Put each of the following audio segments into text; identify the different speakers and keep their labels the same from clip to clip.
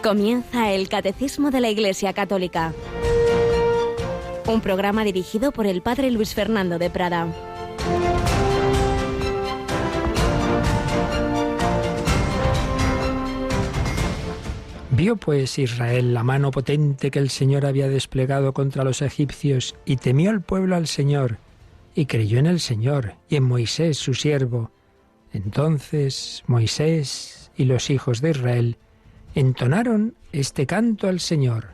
Speaker 1: Comienza el Catecismo de la Iglesia Católica. Un programa dirigido por el Padre Luis Fernando de Prada.
Speaker 2: Vio pues Israel la mano potente que el Señor había desplegado contra los egipcios, y temió el pueblo al Señor, y creyó en el Señor y en Moisés su siervo. Entonces Moisés y los hijos de Israel entonaron este canto al Señor.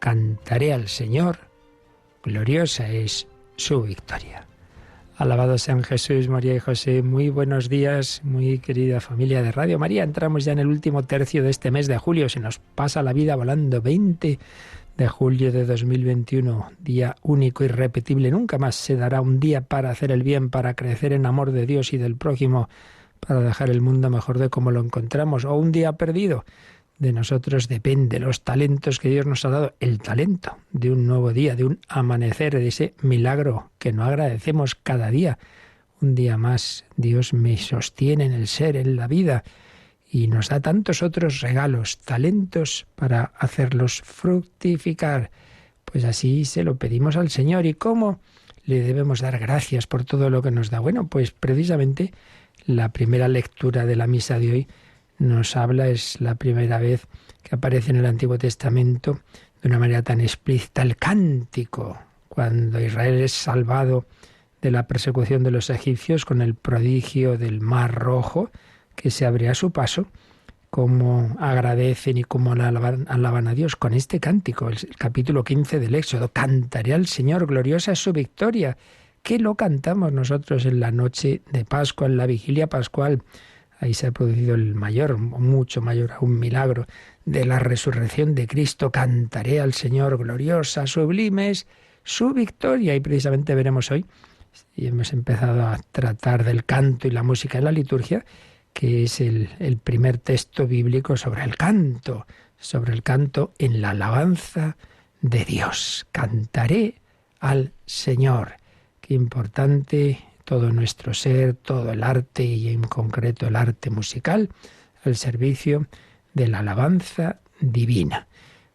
Speaker 2: Cantaré al Señor, gloriosa es su victoria. Alabado sean Jesús, María y José. Muy buenos días, muy querida familia de Radio María. Entramos ya en el último tercio de este mes de julio. Se nos pasa la vida volando. 20 de julio de 2021, día único, irrepetible. Nunca más se dará un día para hacer el bien, para crecer en amor de Dios y del prójimo, para dejar el mundo mejor de como lo encontramos, o un día perdido. De nosotros depende los talentos que Dios nos ha dado, el talento de un nuevo día, de un amanecer, de ese milagro que no agradecemos cada día. Un día más Dios me sostiene en el ser, en la vida, y nos da tantos otros regalos, talentos para hacerlos fructificar. Pues así se lo pedimos al Señor. ¿Y cómo le debemos dar gracias por todo lo que nos da? Bueno, pues precisamente la primera lectura de la misa de hoy nos habla, es la primera vez que aparece en el Antiguo Testamento de una manera tan explícita el cántico, cuando Israel es salvado de la persecución de los egipcios con el prodigio del Mar Rojo que se abre a su paso, cómo agradecen y cómo alaban a Dios con este cántico, el capítulo 15 del Éxodo. Cantaré al Señor, gloriosa es su victoria. ¿Qué lo cantamos nosotros en la noche de Pascua, en la vigilia pascual? Ahí se ha producido el mayor, mucho mayor aún milagro de la resurrección de Cristo. Cantaré al Señor, gloriosa, sublime es su victoria. Y precisamente veremos hoy, y hemos empezado a tratar del canto y la música en la liturgia, que es el primer texto bíblico sobre el canto en la alabanza de Dios. Cantaré al Señor. Qué importante todo nuestro ser, todo el arte y en concreto el arte musical al servicio de la alabanza divina.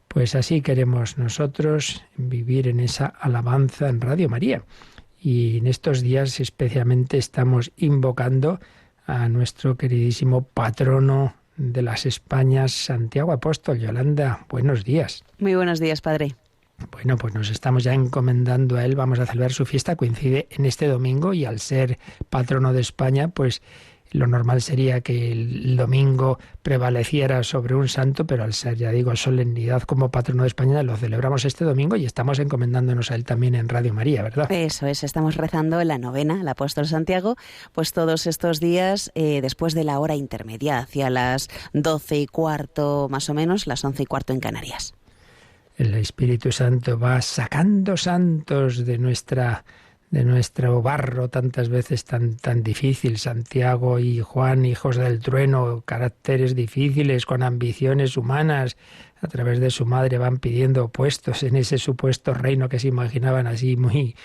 Speaker 2: Pues así queremos nosotros vivir en esa alabanza en Radio María. Y en estos días especialmente estamos invocando a nuestro queridísimo patrono de las Españas, Santiago Apóstol. Yolanda, buenos días.
Speaker 3: Muy buenos días, padre.
Speaker 2: Bueno, pues nos estamos ya encomendando a él, vamos a celebrar su fiesta, coincide en este domingo y al ser patrono de España, pues lo normal sería que el domingo prevaleciera sobre un santo, pero al ser, ya digo, solemnidad como patrono de España, lo celebramos este domingo y estamos encomendándonos a él también en Radio María, ¿verdad?
Speaker 3: Eso es, estamos rezando la novena, el apóstol Santiago, pues todos estos días después de la hora intermedia, hacia las 12:15 más o menos, las 11:15 en Canarias.
Speaker 2: El Espíritu Santo va sacando santos de nuestro barro tantas veces tan difícil. Santiago y Juan, hijos del trueno, caracteres difíciles, con ambiciones humanas, a través de su madre van pidiendo puestos en ese supuesto reino que se imaginaban así muy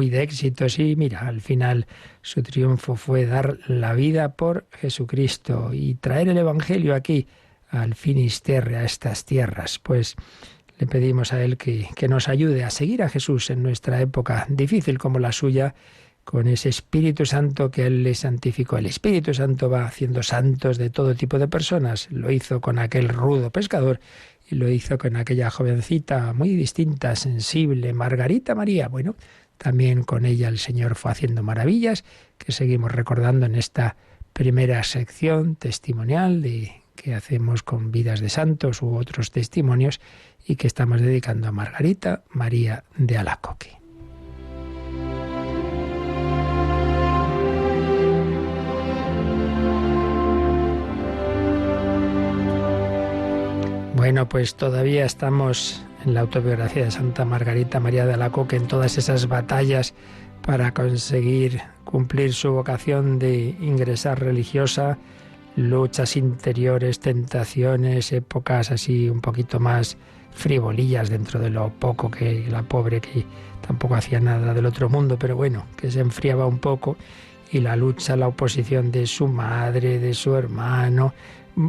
Speaker 2: de éxitos. Y mira, al final su triunfo fue dar la vida por Jesucristo y traer el Evangelio aquí, al Finisterre, a estas tierras. Pues le pedimos a él que nos ayude a seguir a Jesús en nuestra época difícil como la suya, con ese Espíritu Santo que él le santificó. El Espíritu Santo va haciendo santos de todo tipo de personas. Lo hizo con aquel rudo pescador y lo hizo con aquella jovencita muy distinta, sensible, Margarita María. Bueno, también con ella el Señor fue haciendo maravillas que seguimos recordando en esta primera sección testimonial que hacemos con vidas de santos u otros testimonios y que estamos dedicando a Margarita María de Alacoque. Bueno, pues todavía estamos en la autobiografía de Santa Margarita María de Alacoque, en todas esas batallas para conseguir cumplir su vocación de ingresar religiosa, luchas interiores, tentaciones, épocas así un poquito más frivolillas dentro de lo poco que la pobre, que tampoco hacía nada del otro mundo, pero bueno, que se enfriaba un poco, y la lucha, la oposición de su madre, de su hermano,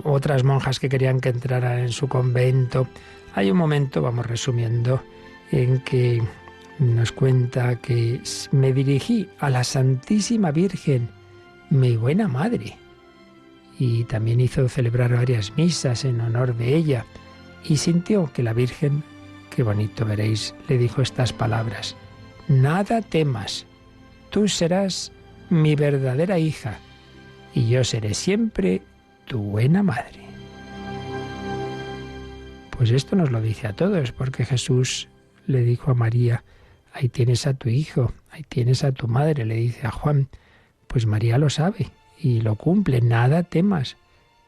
Speaker 2: otras monjas que querían que entrara en su convento. Hay un momento, vamos resumiendo, en que nos cuenta que me dirigí a la Santísima Virgen, mi buena madre, y también hizo celebrar varias misas en honor de ella, y sintió que la Virgen, qué bonito veréis, le dijo estas palabras: nada temas, tú serás mi verdadera hija, y yo seré siempre tu buena madre. Pues esto nos lo dice a todos, porque Jesús le dijo a María: ahí tienes a tu hijo, ahí tienes a tu madre, le dice a Juan. Pues María lo sabe y lo cumple, nada temas,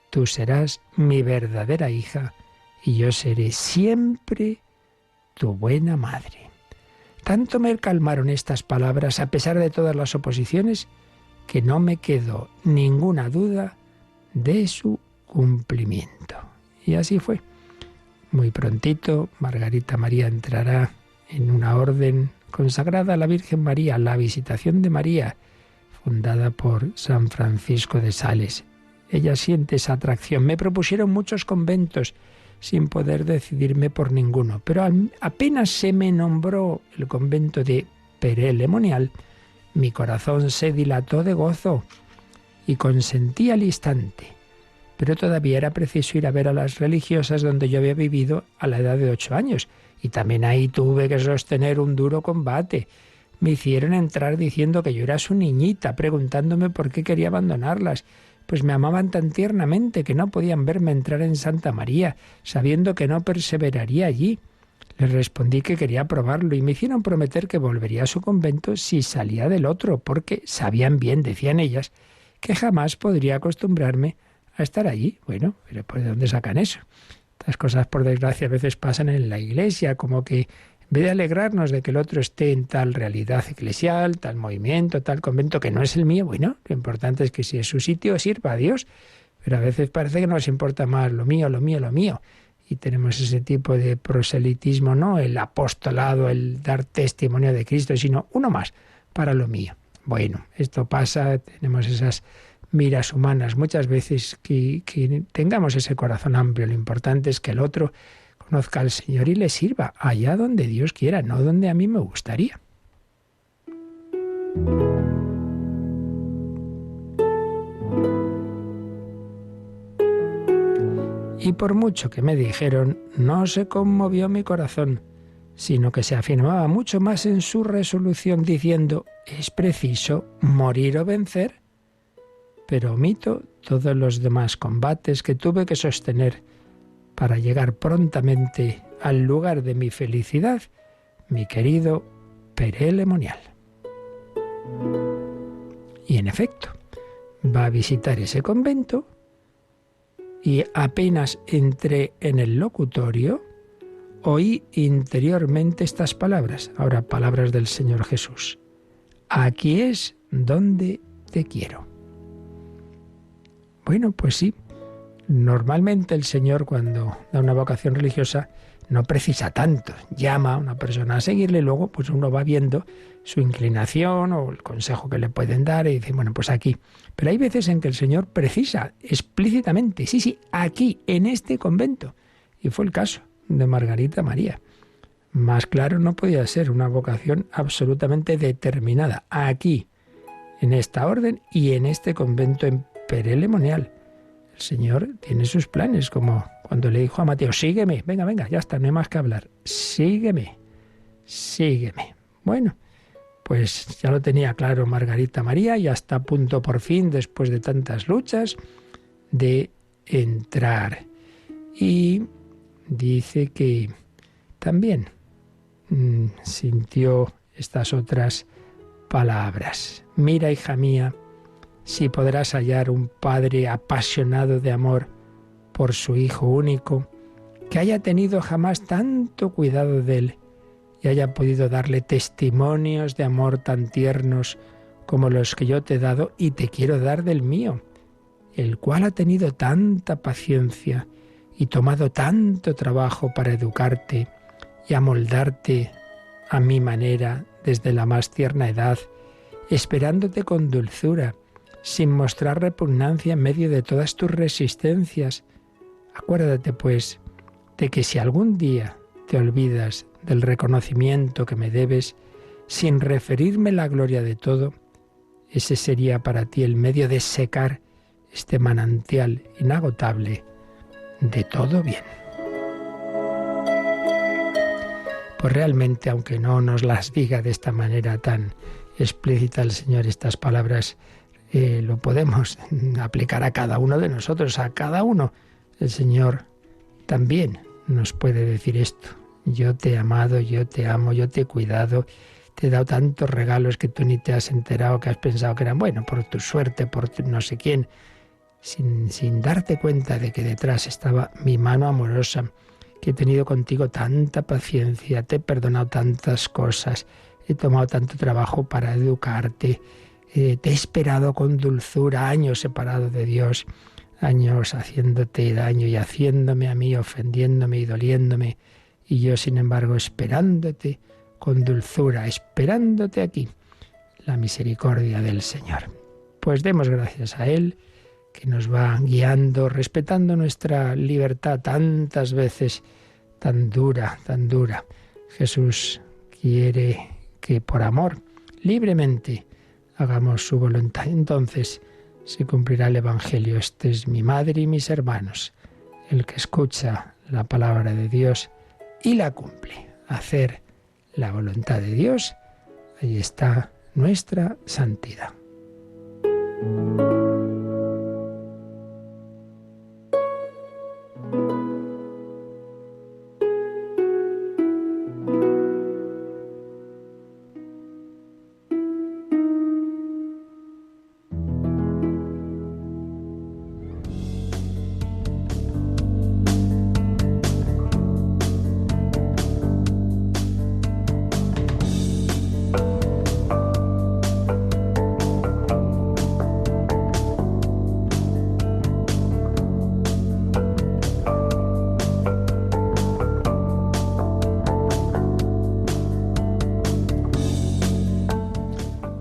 Speaker 2: tú serás mi verdadera hija y yo seré siempre tu buena madre. Tanto me calmaron estas palabras, a pesar de todas las oposiciones, que no me quedó ninguna duda de su cumplimiento. Y así fue. Muy prontito, Margarita María entrará en una orden consagrada a la Virgen María, la Visitación de María, fundada por San Francisco de Sales. Ella siente esa atracción. Me propusieron muchos conventos sin poder decidirme por ninguno, pero apenas se me nombró el convento de Pere-le-Monial, mi corazón se dilató de gozo y consentí al instante. Pero todavía era preciso ir a ver a las religiosas donde yo había vivido a la edad de 8 años, y también ahí tuve que sostener un duro combate. Me hicieron entrar diciendo que yo era su niñita, preguntándome por qué quería abandonarlas, pues me amaban tan tiernamente que no podían verme entrar en Santa María, sabiendo que no perseveraría allí. Les respondí que quería probarlo y me hicieron prometer que volvería a su convento si salía del otro, porque sabían bien, decían ellas, que jamás podría acostumbrarme a estar allí. Bueno, pero ¿por dónde sacan eso? Estas cosas, por desgracia, a veces pasan en la Iglesia, como que en vez de alegrarnos de que el otro esté en tal realidad eclesial, tal movimiento, tal convento que no es el mío, bueno, lo importante es que si es su sitio sirva a Dios, pero a veces parece que nos importa más lo mío, lo mío, lo mío. Y tenemos ese tipo de proselitismo, no el apostolado, el dar testimonio de Cristo, sino uno más para lo mío. Bueno, esto pasa, tenemos esas miras humanas muchas veces, que tengamos ese corazón amplio. Lo importante es que el otro conozca al Señor y le sirva allá donde Dios quiera, no donde a mí me gustaría. Y por mucho que me dijeron, no se conmovió mi corazón, sino que se afirmaba mucho más en su resolución, diciendo: es preciso morir o vencer. Pero omito todos los demás combates que tuve que sostener para llegar prontamente al lugar de mi felicidad, mi querido Pere-le-Monial. Y en efecto, va a visitar ese convento y apenas entré en el locutorio, oí interiormente estas palabras, ahora palabras del Señor Jesús: aquí es donde te quiero. Bueno, pues sí, normalmente el Señor, cuando da una vocación religiosa, no precisa tanto. Llama a una persona a seguirle y luego pues uno va viendo su inclinación o el consejo que le pueden dar y dice, bueno, pues aquí. Pero hay veces en que el Señor precisa explícitamente, sí, aquí, en este convento. Y fue el caso de Margarita María. Más claro no podía ser, una vocación absolutamente determinada. Aquí, en esta orden y en este convento en Pere-le-Monial. El Señor tiene sus planes, como cuando le dijo a Mateo: sígueme, venga, ya está, no hay más que hablar. Sígueme. Bueno, pues ya lo tenía claro Margarita María y hasta a punto por fin, después de tantas luchas, de entrar. Y dice que también sintió estas otras palabras: mira, hija mía, si podrás hallar un padre apasionado de amor por su hijo único, que haya tenido jamás tanto cuidado de él y haya podido darle testimonios de amor tan tiernos como los que yo te he dado y te quiero dar del mío, el cual ha tenido tanta paciencia y tomado tanto trabajo para educarte y amoldarte a mi manera desde la más tierna edad, esperándote con dulzura, sin mostrar repugnancia en medio de todas tus resistencias. Acuérdate, pues, de que si algún día te olvidas del reconocimiento que me debes, sin referirme la gloria de todo, ese sería para ti el medio de secar este manantial inagotable de todo bien. Pues realmente, aunque no nos las diga de esta manera tan explícita el Señor, estas palabras lo podemos aplicar a cada uno de nosotros, a cada uno. El Señor también nos puede decir esto: yo te he amado, yo te amo, yo te he cuidado, te he dado tantos regalos que tú ni te has enterado, que has pensado que eran, bueno, por tu suerte, por tu no sé quién, sin darte cuenta de que detrás estaba mi mano amorosa, que he tenido contigo tanta paciencia, te he perdonado tantas cosas, he tomado tanto trabajo para educarte, te he esperado con dulzura, años separado de Dios, años haciéndote daño y haciéndome a mí, ofendiéndome y doliéndome, y yo, sin embargo, esperándote con dulzura, esperándote aquí, la misericordia del Señor. Pues demos gracias a Él, que nos va guiando, respetando nuestra libertad tantas veces, tan dura, tan dura. Jesús quiere que por amor, libremente, hagamos su voluntad. Entonces se cumplirá el Evangelio. Esta es mi madre y mis hermanos. El que escucha la palabra de Dios y la cumple. Hacer la voluntad de Dios, ahí está nuestra santidad.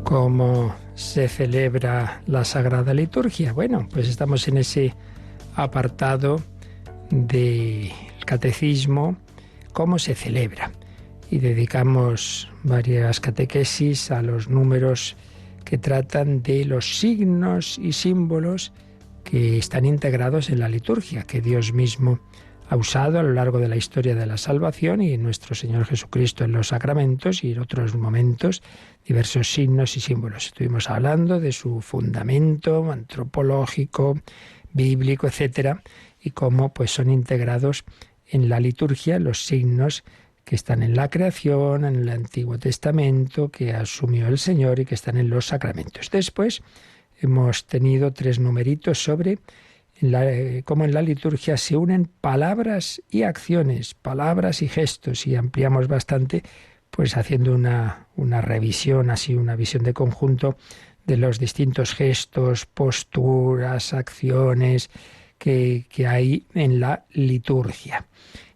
Speaker 2: ¿Cómo se celebra la Sagrada Liturgia? Bueno, pues estamos en ese apartado del Catecismo, ¿cómo se celebra? Y dedicamos varias catequesis a los números que tratan de los signos y símbolos que están integrados en la liturgia, que Dios mismo ha usado a lo largo de la historia de la salvación, y nuestro Señor Jesucristo en los sacramentos y en otros momentos, diversos signos y símbolos. Estuvimos hablando de su fundamento antropológico, bíblico, etcétera, y cómo pues son integrados en la liturgia los signos que están en la creación, en el Antiguo Testamento, que asumió el Señor y que están en los sacramentos. Después hemos tenido 3 numeritos sobre cómo en la liturgia se unen palabras y acciones, palabras y gestos, y ampliamos bastante, pues haciendo una revisión, así una visión de conjunto de los distintos gestos, posturas, acciones que hay en la liturgia.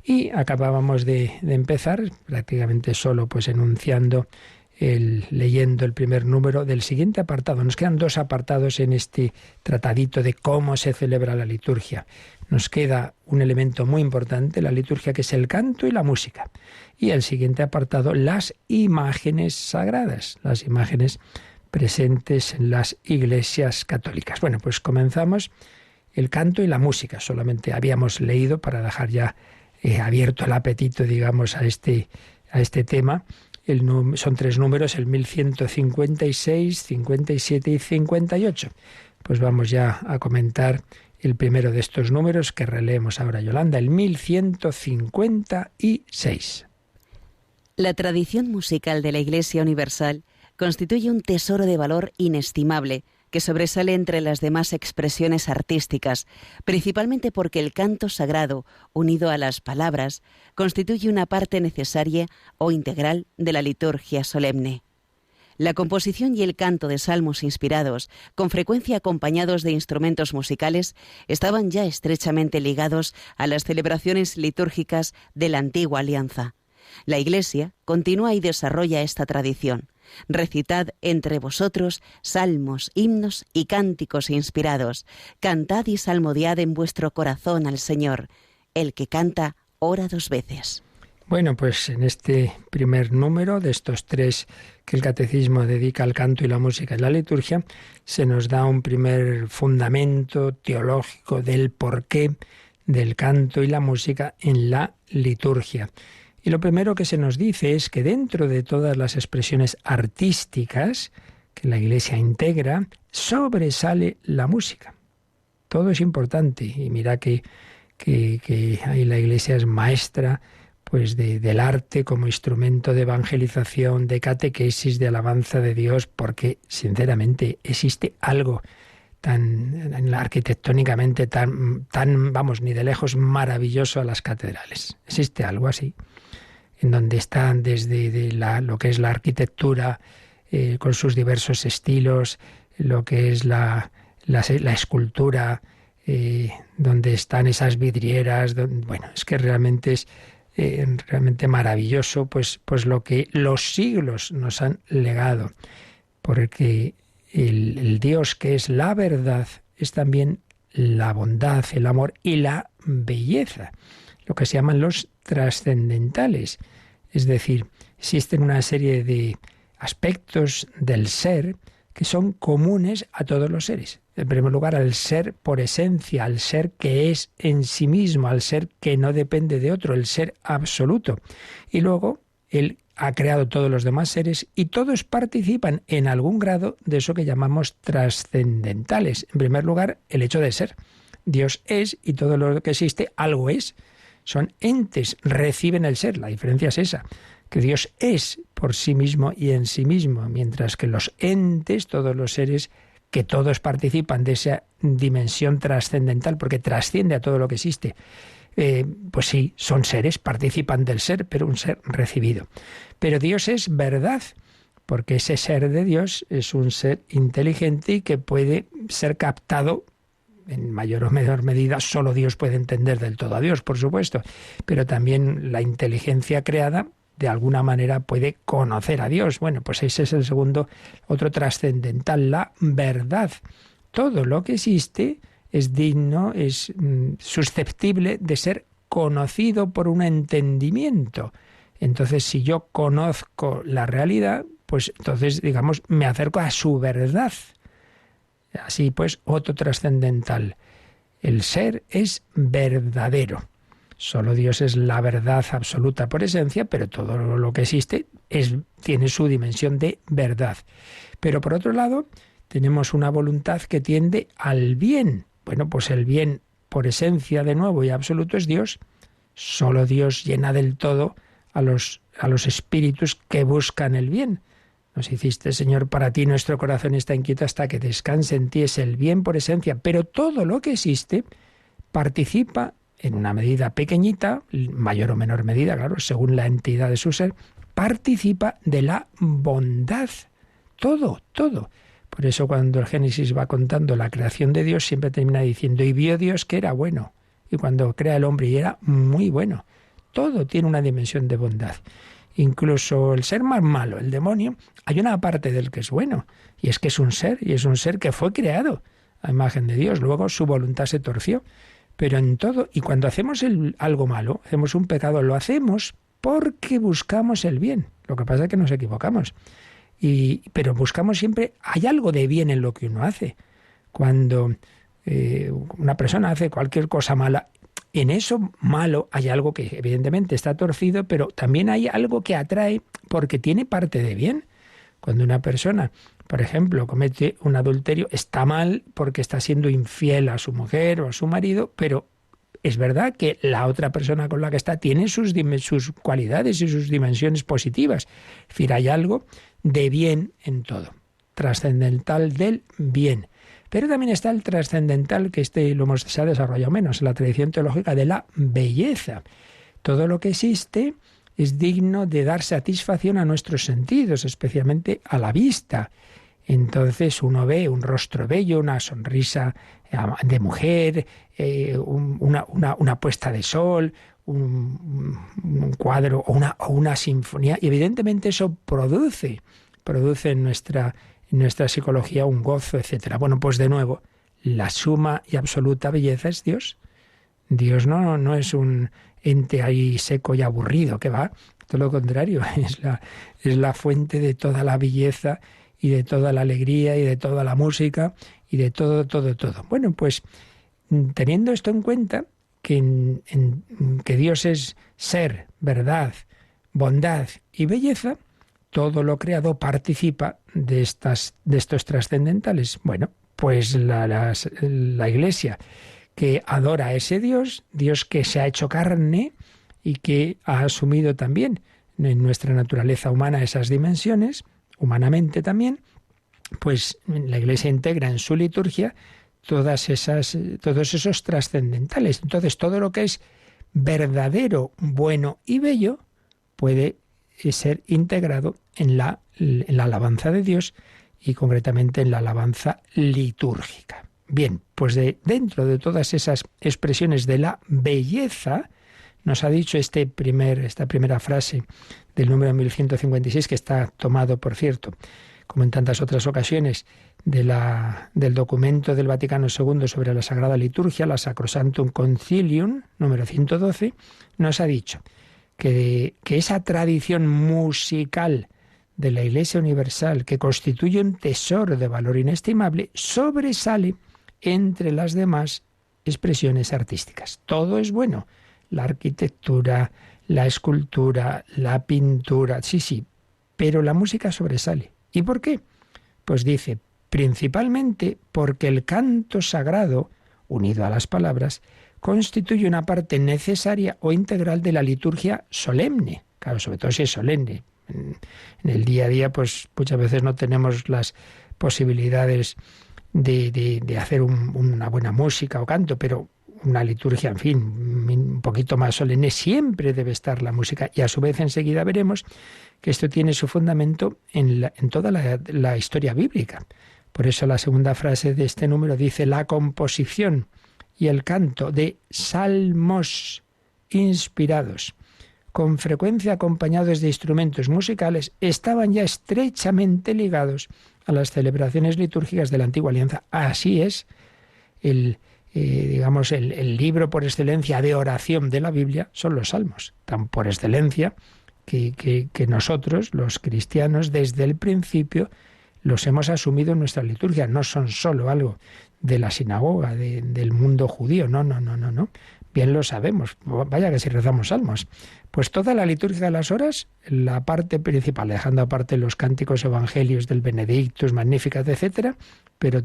Speaker 2: Y acabábamos de empezar, prácticamente solo pues enunciando, leyendo el primer número del siguiente apartado. Nos quedan 2 apartados en este tratadito de cómo se celebra la liturgia. Nos queda un elemento muy importante en la liturgia, que es el canto y la música. Y el siguiente apartado, las imágenes sagradas, las imágenes presentes en las iglesias católicas. Bueno, pues comenzamos el canto y la música. Solamente habíamos leído, para dejar ya abierto el apetito, digamos, a este tema. Son 3 números, el 1156, 57 y 58. Pues vamos ya a comentar el primero de estos números que releemos ahora, Yolanda, el 1156.
Speaker 3: La tradición musical de la Iglesia Universal constituye un tesoro de valor inestimable que sobresale entre las demás expresiones artísticas, principalmente porque el canto sagrado, unido a las palabras, constituye una parte necesaria o integral de la liturgia solemne. La composición y el canto de salmos inspirados, con frecuencia acompañados de instrumentos musicales, estaban ya estrechamente ligados a las celebraciones litúrgicas de la antigua alianza. La Iglesia continúa y desarrolla esta tradición. Recitad entre vosotros salmos, himnos y cánticos inspirados. Cantad y salmodiad en vuestro corazón al Señor. El que canta, ora 2 veces.
Speaker 2: Bueno, pues en este primer número de estos 3 que el Catecismo dedica al canto y la música y la liturgia, se nos da un primer fundamento teológico del porqué del canto y la música en la liturgia. Y lo primero que se nos dice es que dentro de todas las expresiones artísticas que la Iglesia integra, sobresale la música. Todo es importante. Y mira que ahí la Iglesia es maestra pues del arte como instrumento de evangelización, de catequesis, de alabanza de Dios, porque sinceramente existe algo tan arquitectónicamente tan vamos, ni de lejos maravilloso a las catedrales. Existe algo así, en donde están desde lo que es la arquitectura con sus diversos estilos, lo que es la escultura, donde están esas vidrieras, bueno, es que realmente es realmente maravilloso, pues lo que los siglos nos han legado, porque el Dios que es la verdad es también la bondad, el amor y la belleza, lo que se llaman los trascendentales. Es decir, existen una serie de aspectos del ser que son comunes a todos los seres. En primer lugar, al ser por esencia, al ser que es en sí mismo, al ser que no depende de otro, el ser absoluto. Y luego, Él ha creado todos los demás seres y todos participan en algún grado de eso que llamamos trascendentales. En primer lugar, el hecho de ser. Dios es y todo lo que existe, algo es. Son entes, reciben el ser. La diferencia es esa, que Dios es por sí mismo y en sí mismo, mientras que los entes, todos los seres, que todos participan de esa dimensión trascendental, porque trasciende a todo lo que existe, pues sí, son seres, participan del ser, pero un ser recibido. Pero Dios es verdad, porque ese ser de Dios es un ser inteligente y que puede ser captado en mayor o menor medida. Solo Dios puede entender del todo a Dios, por supuesto, pero también la inteligencia creada de alguna manera puede conocer a Dios. Bueno, pues ese es el segundo, otro trascendental, la verdad. Todo lo que existe es digno, es susceptible de ser conocido por un entendimiento. Entonces, si yo conozco la realidad, pues entonces, digamos, me acerco a su verdad. Así pues, otro trascendental. El ser es verdadero. Solo Dios es la verdad absoluta por esencia, pero todo lo que existe tiene su dimensión de verdad. Pero por otro lado, tenemos una voluntad que tiende al bien. Bueno, pues el bien por esencia de nuevo y absoluto es Dios. Solo Dios llena del todo a los espíritus que buscan el bien. Nos hiciste, Señor, para ti nuestro corazón está inquieto hasta que descanse en ti, es el bien por esencia. Pero todo lo que existe participa en una medida pequeñita, mayor o menor medida, claro, según la entidad de su ser, participa de la bondad. Todo. Por eso cuando el Génesis va contando la creación de Dios, siempre termina diciendo, y vio Dios que era bueno. Y cuando crea el hombre, y era muy bueno. Todo tiene una dimensión de bondad. Incluso el ser más malo, el demonio, hay una parte del que es bueno. Y es que es un ser, y es un ser que fue creado a imagen de Dios. Luego su voluntad se torció. Pero en todo, y cuando hacemos algo malo, hacemos un pecado, lo hacemos porque buscamos el bien. Lo que pasa es que nos equivocamos. Pero buscamos siempre, hay algo de bien en lo que uno hace. Cuando una persona hace cualquier cosa mala, en eso malo hay algo que evidentemente está torcido, pero también hay algo que atrae porque tiene parte de bien. Cuando una persona, por ejemplo, comete un adulterio, está mal porque está siendo infiel a su mujer o a su marido, pero es verdad que la otra persona con la que está tiene sus cualidades y sus dimensiones positivas. Es decir, hay algo de bien en todo, trascendental del bien. Pero también está el trascendental, que se ha desarrollado menos en la tradición teológica, de la belleza. Todo lo que existe es digno de dar satisfacción a nuestros sentidos, especialmente a la vista. Entonces uno ve un rostro bello, una sonrisa de mujer, una puesta de sol, un cuadro o una sinfonía, y evidentemente eso produce en nuestra psicología un gozo, etcétera. Bueno, pues de nuevo, la suma y absoluta belleza es Dios. Dios no es un ente ahí seco y aburrido, que va, todo lo contrario, es la fuente de toda la belleza y de toda la alegría y de toda la música y de todo. Bueno, pues teniendo esto en cuenta, que Dios es ser, verdad, bondad y belleza, todo lo creado participa de estos trascendentales. Bueno, pues la Iglesia que adora a ese Dios que se ha hecho carne y que ha asumido también en nuestra naturaleza humana esas dimensiones, humanamente también, pues la Iglesia integra en su liturgia todos esos trascendentales. Entonces, todo lo que es verdadero, bueno y bello puede ser integrado en la alabanza de Dios y concretamente en la alabanza litúrgica. Bien, pues dentro de todas esas expresiones de la belleza, nos ha dicho esta primera frase del número 1156, que está tomado, por cierto, como en tantas otras ocasiones, del documento del Vaticano II sobre la Sagrada Liturgia, la Sacrosanctum Concilium, número 112, nos ha dicho que esa tradición musical de la Iglesia Universal, que constituye un tesoro de valor inestimable, sobresale entre las demás expresiones artísticas. Todo es bueno, la arquitectura, la escultura, la pintura, sí, pero la música sobresale. ¿Y por qué? Pues dice, principalmente porque el canto sagrado, unido a las palabras, constituye una parte necesaria o integral de la liturgia solemne. Claro, sobre todo si es solemne. En el día a día, pues muchas veces no tenemos las posibilidades de hacer una buena música o canto, pero una liturgia, en fin, un poquito más solemne, siempre debe estar la música. Y a su vez enseguida veremos que esto tiene su fundamento en toda la historia bíblica. Por eso la segunda frase de este número dice: la composición y el canto de salmos inspirados, con frecuencia acompañados de instrumentos musicales, estaban ya estrechamente ligados a las celebraciones litúrgicas de la Antigua Alianza. Así es, el libro por excelencia de oración de la Biblia son los salmos, tan por excelencia que nosotros, los cristianos, desde el principio los hemos asumido en nuestra liturgia. No son solo algo de la sinagoga, del mundo judío, no. Bien lo sabemos, vaya que si rezamos salmos. Pues toda la liturgia de las horas, la parte principal, dejando aparte los cánticos evangelios del Benedictus, Magnificat, etcétera, pero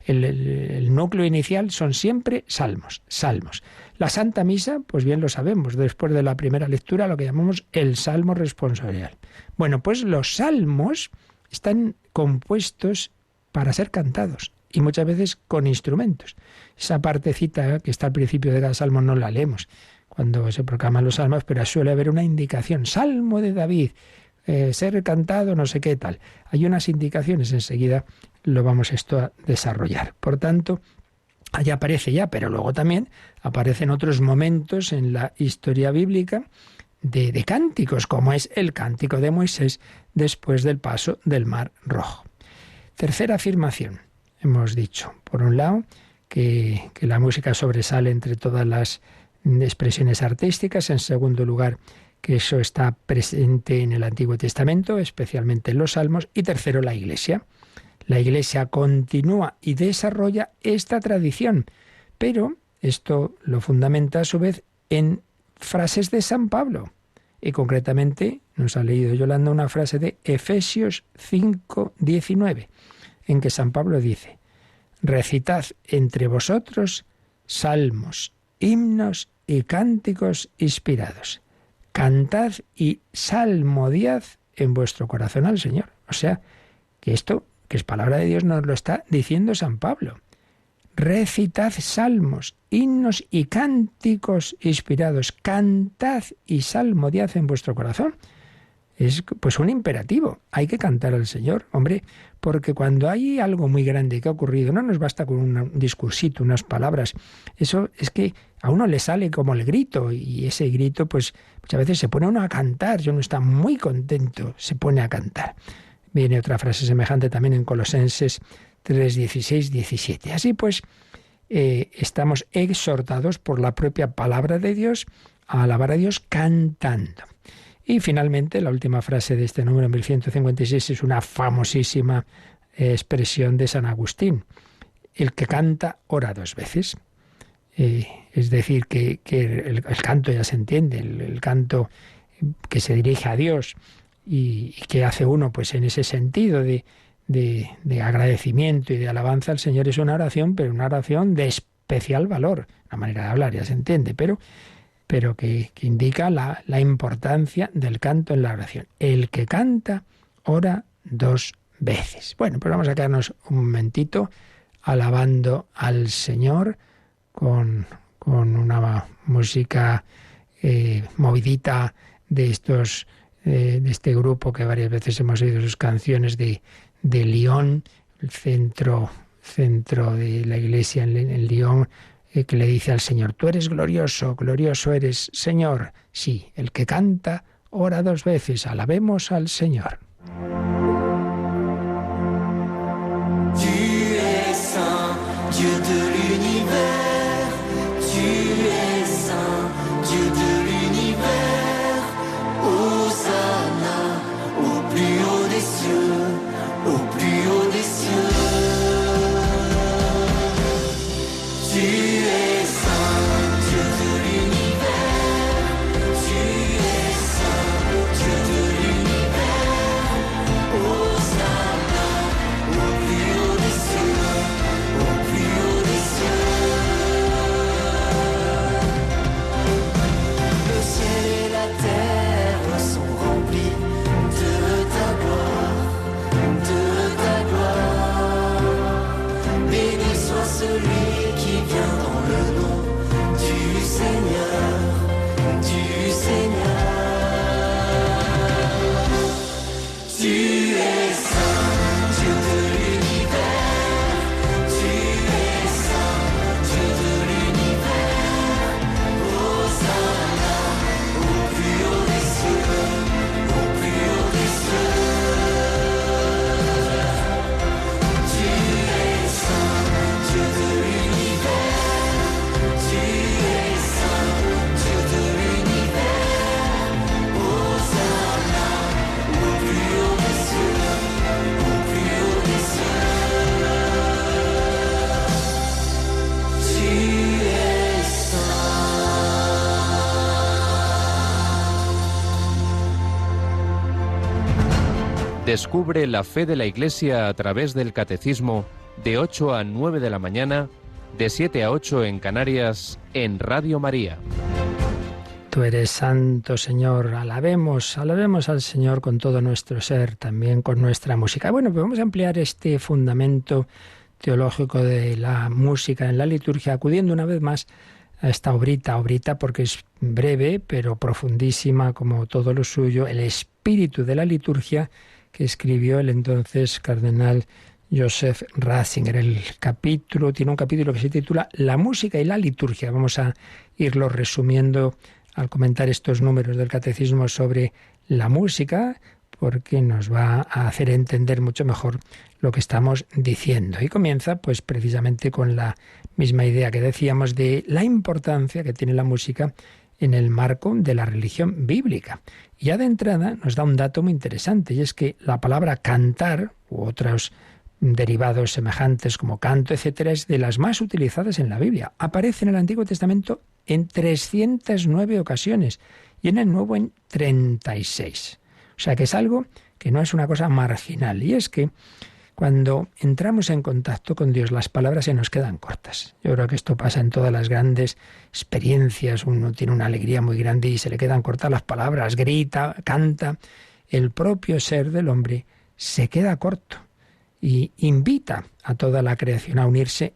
Speaker 2: el núcleo inicial son siempre salmos. La Santa Misa, pues bien lo sabemos, después de la primera lectura, lo que llamamos el Salmo responsorial. Bueno, pues los salmos están compuestos para ser cantados y muchas veces con instrumentos. Esa partecita que está al principio de cada salmo no la leemos cuando se proclaman los salmos, pero suele haber una indicación: Salmo de David, ser cantado, no sé qué tal. Hay unas indicaciones, enseguida lo vamos esto a desarrollar. Por tanto, allá aparece ya, pero luego también aparecen otros momentos en la historia bíblica de cánticos, como es el cántico de Moisés después del paso del Mar Rojo. Tercera afirmación. Hemos dicho, por un lado, que la música sobresale entre todas las expresiones artísticas. En segundo lugar, que eso está presente en el Antiguo Testamento, especialmente en los Salmos. Y tercero, la Iglesia. La Iglesia continúa y desarrolla esta tradición, pero esto lo fundamenta a su vez en frases de San Pablo. Y concretamente nos ha leído Yolanda una frase de Efesios 5:19, en que San Pablo dice: recitad entre vosotros salmos, himnos y cánticos inspirados. Cantad y salmodiad en vuestro corazón al Señor. O sea, que esto, que es palabra de Dios, nos lo está diciendo San Pablo. Recitad salmos, himnos y cánticos inspirados. Cantad y salmodiad en vuestro corazón. es pues un imperativo. Hay que cantar al Señor, hombre, porque cuando hay algo muy grande que ha ocurrido, no nos basta con un discursito, unas palabras. Eso es que a uno le sale como el grito, y ese grito pues muchas veces se pone uno a cantar. Si uno está muy contento, se pone a cantar. Viene otra frase semejante también en Colosenses 3, 16, 17. Así pues, estamos exhortados por la propia palabra de Dios a alabar a Dios cantando. Y finalmente, la última frase de este número 1156 es una famosísima expresión de San Agustín. El que canta ora 2 veces. Es decir, que el canto ya se entiende, el canto que se dirige a Dios y que hace uno pues en ese sentido de agradecimiento y de alabanza al Señor, es una oración, pero una oración de especial valor. Una manera de hablar, ya se entiende, pero que indica la importancia del canto en la oración. El que canta, ora 2 veces. Bueno, pues vamos a quedarnos un momentito alabando al Señor con una música movidita de este grupo que varias veces hemos oído sus canciones de Lyon, el centro de la iglesia en Lyon, que le dice al Señor: tú eres glorioso, glorioso eres, Señor. Sí, el que canta ora 2 veces, alabemos al Señor.
Speaker 4: Tu es saint, Dieu de l'univers, tu es saint, Dieu de l'univers, Hosanna au plus haut des cieux, au plus haut des cieux.
Speaker 5: Descubre la fe de la Iglesia a través del Catecismo de 8 a 9 de la mañana, de 7 a 8 en Canarias, en Radio María.
Speaker 2: Tú eres santo, Señor. Alabemos al Señor con todo nuestro ser, también con nuestra música. Bueno, pues vamos a ampliar este fundamento teológico de la música en la liturgia, acudiendo una vez más a esta obrita porque es breve, pero profundísima, como todo lo suyo, el espíritu de la liturgia, que escribió el entonces cardenal Joseph Ratzinger. Tiene un capítulo que se titula La música y la liturgia. Vamos a irlo resumiendo al comentar estos números del Catecismo sobre la música, porque nos va a hacer entender mucho mejor lo que estamos diciendo. Y comienza pues precisamente con la misma idea que decíamos de la importancia que tiene la música en el marco de la religión bíblica. Y ya de entrada nos da un dato muy interesante, y es que la palabra cantar, u otros derivados semejantes como canto, etcétera, es de las más utilizadas en la Biblia. Aparece en el Antiguo Testamento en 309 ocasiones y en el Nuevo en 36. O sea que es algo que no es una cosa marginal. Y es que cuando entramos en contacto con Dios, las palabras se nos quedan cortas. Yo creo que esto pasa en todas las grandes experiencias. Uno tiene una alegría muy grande y se le quedan cortas las palabras, grita, canta. El propio ser del hombre se queda corto y invita a toda la creación a unirse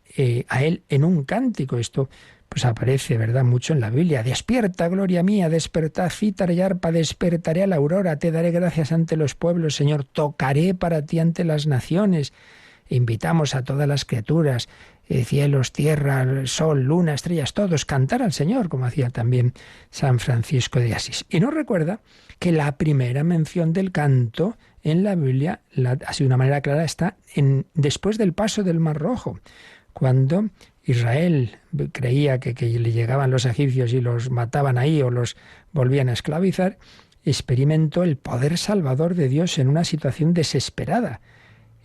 Speaker 2: a él en un cántico. Esto pues aparece, ¿verdad?, mucho en la Biblia. Despierta, gloria mía, despertad, cítara y arpa, despertaré a la aurora, te daré gracias ante los pueblos, Señor, tocaré para ti ante las naciones. Invitamos a todas las criaturas, cielos, tierra, sol, luna, estrellas, todos, cantar al Señor, como hacía también San Francisco de Asís. Y nos recuerda que la primera mención del canto en la Biblia, así de una manera clara, está después del paso del Mar Rojo, cuando Israel creía que le llegaban los egipcios y los mataban ahí o los volvían a esclavizar, experimentó el poder salvador de Dios en una situación desesperada.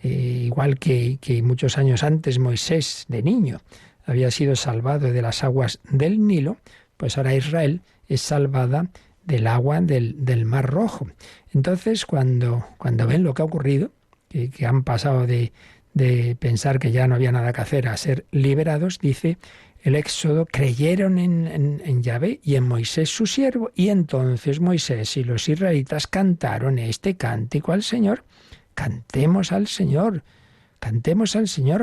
Speaker 2: Igual que muchos años antes Moisés, de niño, había sido salvado de las aguas del Nilo, pues ahora Israel es salvada del agua del Mar Rojo. Entonces, cuando ven lo que ha ocurrido, que han pasado de pensar que ya no había nada que hacer a ser liberados, dice el Éxodo, creyeron en Yahvé y en Moisés su siervo, y entonces Moisés y los israelitas cantaron este cántico al Señor. Cantemos al Señor,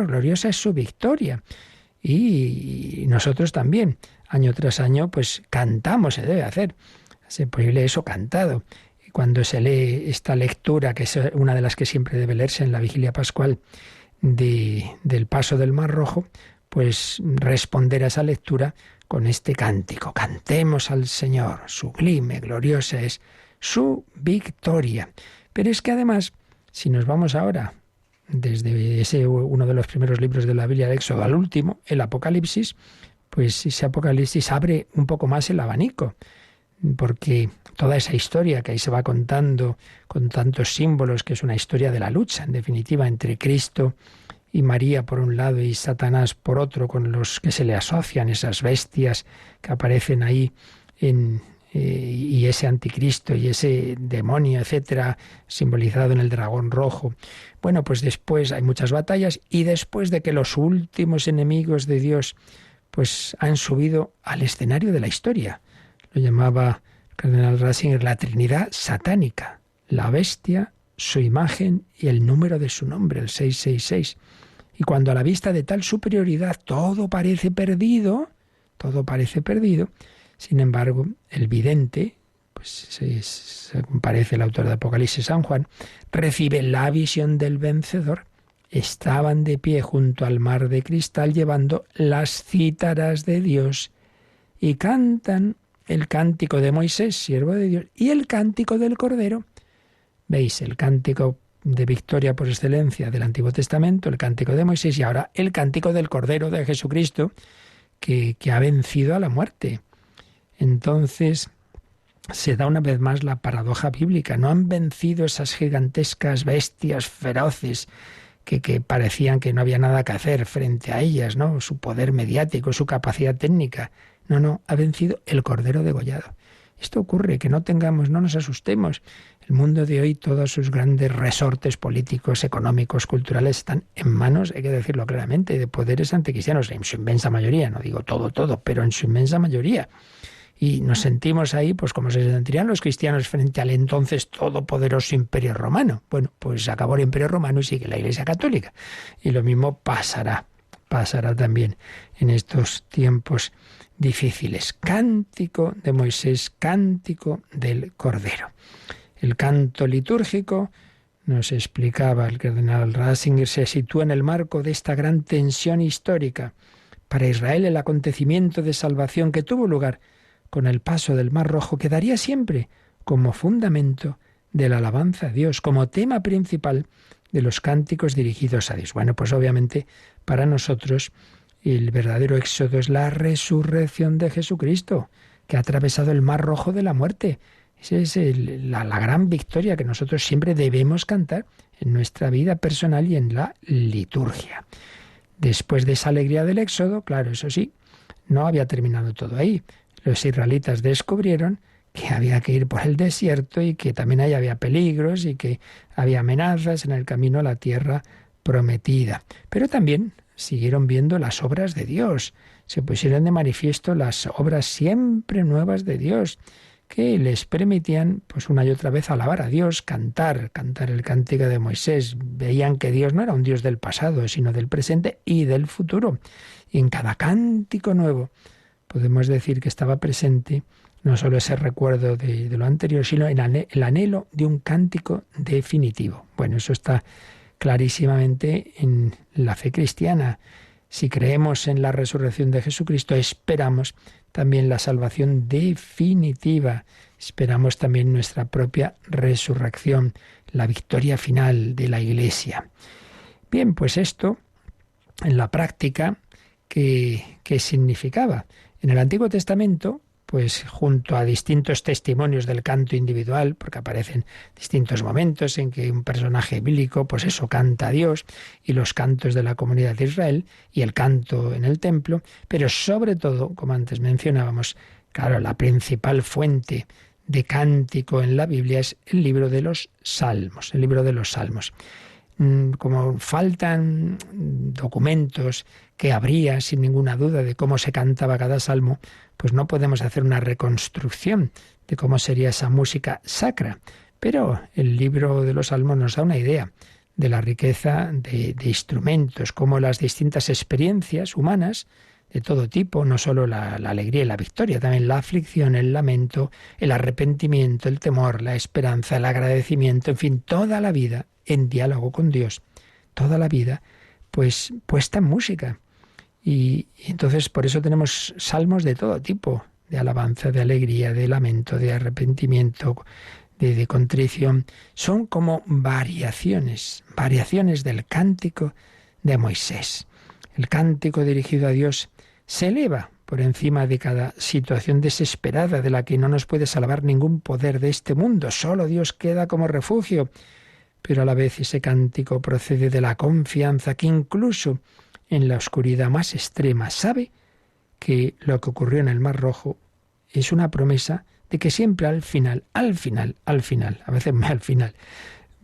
Speaker 2: gloriosa es su victoria. Y nosotros también, año tras año, pues cantamos, se debe hacer. Se prohíbe eso cantado. Y cuando se lee esta lectura, que es una de las que siempre debe leerse en la vigilia pascual del paso del Mar Rojo, pues responder a esa lectura con este cántico. Cantemos al Señor, sublime, gloriosa es su victoria. Pero es que además, si nos vamos ahora, desde uno de los primeros libros de la Biblia, el Éxodo, al último, el Apocalipsis, pues ese Apocalipsis abre un poco más el abanico, porque toda esa historia que ahí se va contando con tantos símbolos, que es una historia de la lucha, en definitiva, entre Cristo y María por un lado y Satanás por otro, con los que se le asocian, esas bestias que aparecen ahí y ese anticristo y ese demonio, etcétera, simbolizado en el dragón rojo. Bueno, pues después hay muchas batallas, y después de que los últimos enemigos de Dios pues han subido al escenario de la historia, lo llamaba el cardenal Ratzinger la Trinidad satánica, la bestia, su imagen y el número de su nombre, el 666. Y cuando a la vista de tal superioridad todo parece perdido, sin embargo, el vidente, pues según parece el autor de Apocalipsis, San Juan, recibe la visión del vencedor. Estaban de pie junto al mar de cristal llevando las cítaras de Dios y cantan el cántico de Moisés, siervo de Dios, y el cántico del Cordero. ¿Veis? El cántico de victoria por excelencia del Antiguo Testamento, el cántico de Moisés, y ahora el cántico del Cordero de Jesucristo, que ha vencido a la muerte. Entonces se da una vez más la paradoja bíblica. No han vencido esas gigantescas bestias feroces que parecían que no había nada que hacer frente a ellas, ¿no? Su poder mediático, su capacidad técnica. No, ha vencido el Cordero degollado. Esto ocurre, que no nos asustemos. El mundo de hoy, todos sus grandes resortes políticos, económicos, culturales, están en manos, hay que decirlo claramente, de poderes anticristianos, en su inmensa mayoría, no digo todo, pero en su inmensa mayoría. Y nos sentimos ahí, pues como se sentirían los cristianos frente al entonces todopoderoso Imperio Romano. Bueno, pues acabó el Imperio Romano y sigue la Iglesia Católica. Y lo mismo pasará también en estos tiempos difíciles. Cántico de Moisés, cántico del Cordero. El canto litúrgico, nos explicaba el cardenal Ratzinger, se sitúa en el marco de esta gran tensión histórica. Para Israel, el acontecimiento de salvación que tuvo lugar con el paso del Mar Rojo quedaría siempre como fundamento de la alabanza a Dios, como tema principal de los cánticos dirigidos a Dios. Bueno, pues obviamente para nosotros el verdadero éxodo es la resurrección de Jesucristo, que ha atravesado el Mar Rojo de la muerte. Esa es la gran victoria que nosotros siempre debemos cantar en nuestra vida personal y en la liturgia. Después de esa alegría del éxodo, claro, eso sí, no había terminado todo ahí. Los israelitas descubrieron que había que ir por el desierto y que también ahí había peligros y que había amenazas en el camino a la tierra prometida. Pero también siguieron viendo las obras de Dios. Se pusieron de manifiesto las obras siempre nuevas de Dios, que les permitían pues una y otra vez alabar a Dios, cantar el cántico de Moisés. Veían que Dios no era un Dios del pasado, sino del presente y del futuro. Y en cada cántico nuevo, podemos decir que estaba presente no solo ese recuerdo de lo anterior, sino el anhelo de un cántico definitivo. Bueno, eso está clarísimamente en la fe cristiana. Si creemos en la resurrección de Jesucristo, esperamos también la salvación definitiva. Esperamos también nuestra propia resurrección, la victoria final de la Iglesia. Bien, pues esto, en la práctica, ¿qué significaba? En el Antiguo Testamento, pues junto a distintos testimonios del canto individual, porque aparecen distintos momentos en que un personaje bíblico, pues eso, canta a Dios, y los cantos de la comunidad de Israel, y el canto en el templo, pero sobre todo, como antes mencionábamos, claro, la principal fuente de cántico en la Biblia es el libro de los Salmos, el libro de los Salmos. Como faltan documentos que habría sin ninguna duda de cómo se cantaba cada salmo, pues no podemos hacer una reconstrucción de cómo sería esa música sacra. Pero el libro de los Salmos nos da una idea de la riqueza de instrumentos, cómo las distintas experiencias humanas de todo tipo, no solo la alegría y la victoria, también la aflicción, el lamento, el arrepentimiento, el temor, la esperanza, el agradecimiento, en fin, toda la vida en diálogo con Dios, toda la vida pues puesta en música. Y entonces por eso tenemos salmos de todo tipo, de alabanza, de alegría, de lamento, de arrepentimiento, de contrición. Son como variaciones del cántico de Moisés. El cántico dirigido a Dios se eleva por encima de cada situación desesperada de la que no nos puede salvar ningún poder de este mundo. Solo Dios queda como refugio. Pero a la vez ese cántico procede de la confianza que incluso en la oscuridad más extrema sabe que lo que ocurrió en el Mar Rojo es una promesa de que siempre al final, a veces más al final,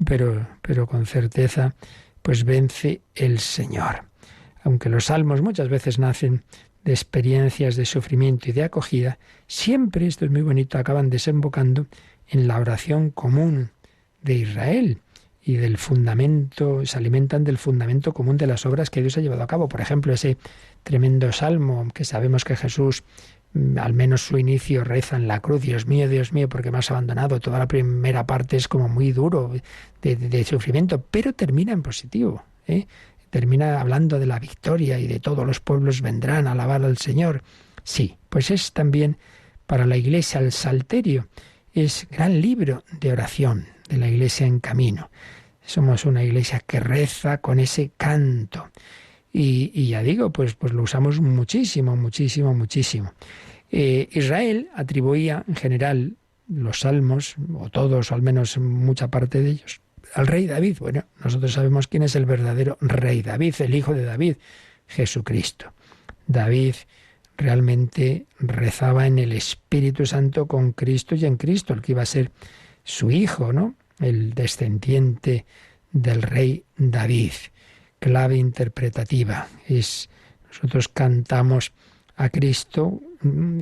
Speaker 2: pero con certeza, pues vence el Señor. Aunque los salmos muchas veces nacen de experiencias de sufrimiento y de acogida, siempre, esto es muy bonito, acaban desembocando en la oración común de Israel y del fundamento, se alimentan del fundamento común de las obras que Dios ha llevado a cabo. Por ejemplo, ese tremendo salmo que sabemos que Jesús, al menos su inicio, reza en la cruz: Dios mío, ¿por qué me has abandonado? Toda la primera parte es como muy duro de sufrimiento, pero termina en positivo, termina hablando de la victoria y de todos los pueblos vendrán a alabar al Señor. Sí, pues es también para la Iglesia el Salterio, es gran libro de oración de la Iglesia en camino. Somos una Iglesia que reza con ese canto. Y ya digo, pues lo usamos muchísimo. Israel atribuía en general los salmos, o todos, o al menos mucha parte de ellos, al rey David. Bueno, nosotros sabemos quién es el verdadero rey David, el hijo de David, Jesucristo. David realmente rezaba en el Espíritu Santo con Cristo y en Cristo, el que iba a ser su hijo, ¿no? El descendiente del rey David. Clave interpretativa. Nosotros cantamos a Cristo,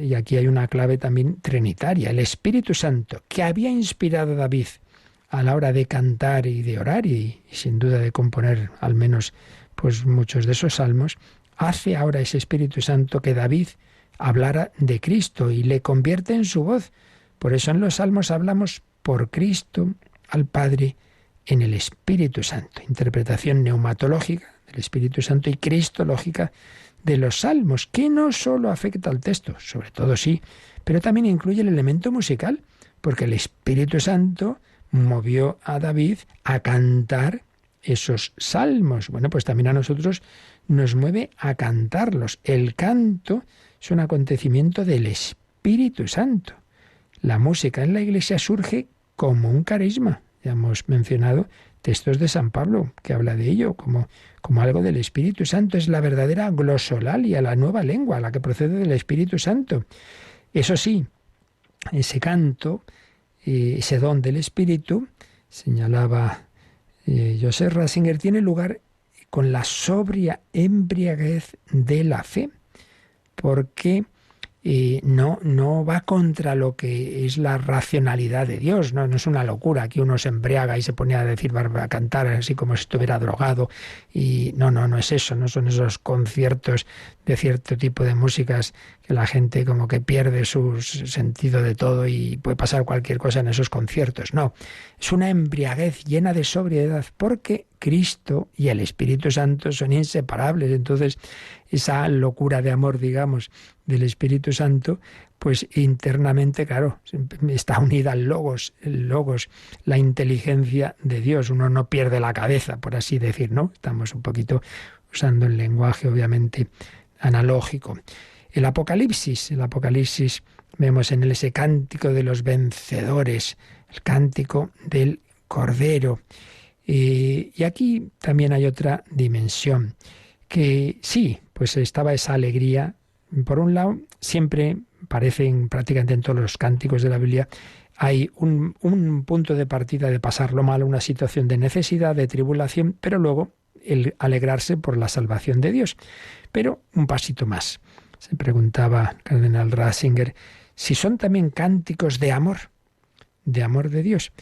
Speaker 2: y aquí hay una clave también trinitaria. El Espíritu Santo, que había inspirado a David a la hora de cantar y de orar, y sin duda de componer al menos pues muchos de esos salmos, hace ahora ese Espíritu Santo que David hablara de Cristo y le convierte en su voz. Por eso en los salmos hablamos por Cristo al Padre en el Espíritu Santo. Interpretación neumatológica del Espíritu Santo y cristológica de los salmos, que no solo afecta al texto, sobre todo sí, pero también incluye el elemento musical, porque el Espíritu Santo movió a David a cantar esos salmos. Bueno, pues también a nosotros nos mueve a cantarlos. El canto es un acontecimiento del Espíritu Santo. La música en la Iglesia surge como un carisma. Ya hemos mencionado textos de San Pablo que habla de ello como algo del Espíritu Santo. Es la verdadera glosolalia, la nueva lengua, la que procede del Espíritu Santo. Eso sí, ese canto, ese don del Espíritu, señalaba Joseph Ratzinger, tiene lugar con la sobria embriaguez de la fe, porque no va contra lo que es la racionalidad de Dios, no es una locura que uno se embriaga y se pone a decir, a cantar así como si estuviera drogado, y no es eso, no son esos conciertos de cierto tipo de músicas que la gente como que pierde su sentido de todo y puede pasar cualquier cosa en esos conciertos. No, es una embriaguez llena de sobriedad, porque Cristo y el Espíritu Santo son inseparables. Entonces, esa locura de amor, digamos, del Espíritu Santo, pues internamente, claro, está unida al Logos, la inteligencia de Dios. Uno no pierde la cabeza, por así decir, ¿no? Estamos un poquito usando el lenguaje, obviamente, analógico. El Apocalipsis vemos en él ese cántico de los vencedores, el cántico del Cordero. Y aquí también hay otra dimensión, que sí, pues estaba esa alegría. Por un lado, siempre parecen prácticamente en todos los cánticos de la Biblia, hay un punto de partida de pasarlo mal, una situación de necesidad, de tribulación, pero luego el alegrarse por la salvación de Dios. Pero un pasito más. Se preguntaba el cardenal Ratzinger si son también cánticos de amor de Dios.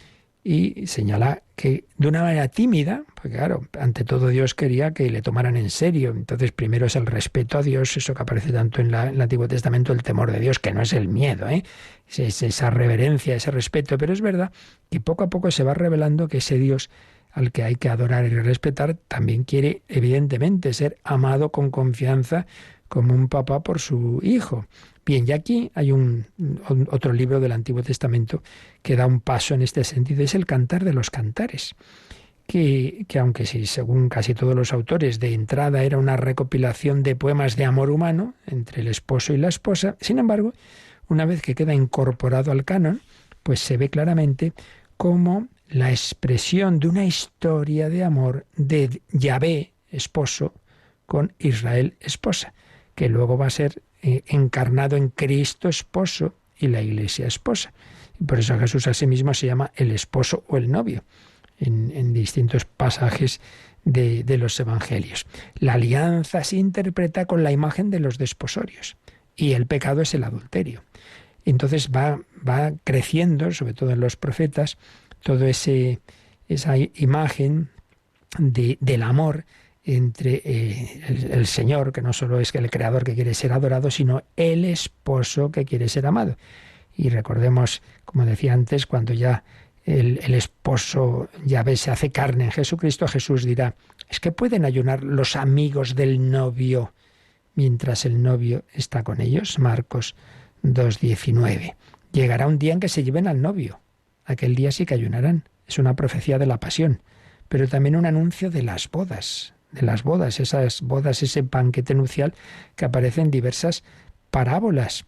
Speaker 2: Y señala que de una manera tímida, porque claro, ante todo Dios quería que le tomaran en serio. Entonces primero es el respeto a Dios, eso que aparece tanto en el Antiguo Testamento, el temor de Dios, que no es el miedo, es esa reverencia, ese respeto. Pero es verdad que poco a poco se va revelando que ese Dios al que hay que adorar y respetar también quiere evidentemente ser amado con confianza como un papá por su hijo. Bien, y aquí hay otro libro del Antiguo Testamento que da un paso en este sentido, es el Cantar de los Cantares, que aunque sí, según casi todos los autores, de entrada era una recopilación de poemas de amor humano entre el esposo y la esposa, sin embargo, una vez que queda incorporado al canon, pues se ve claramente como la expresión de una historia de amor de Yahvé, esposo, con Israel, esposa, que luego va a ser encarnado en Cristo esposo y la Iglesia esposa. Y por eso Jesús a sí mismo se llama el esposo o el novio en distintos pasajes de los evangelios. La alianza se interpreta con la imagen de los desposorios y el pecado es el adulterio. Entonces va creciendo, sobre todo en los profetas, toda esa imagen del amor entre el Señor, que no solo es el Creador que quiere ser adorado, sino el esposo que quiere ser amado. Y recordemos, como decía antes, cuando ya el esposo Yahvé se hace carne en Jesucristo, Jesús dirá, es que pueden ayunar los amigos del novio mientras el novio está con ellos. Marcos 2:19. Llegará un día en que se lleven al novio. Aquel día sí que ayunarán. Es una profecía de la pasión, pero también un anuncio de las bodas, esas bodas, ese banquete nupcial que aparece en diversas parábolas.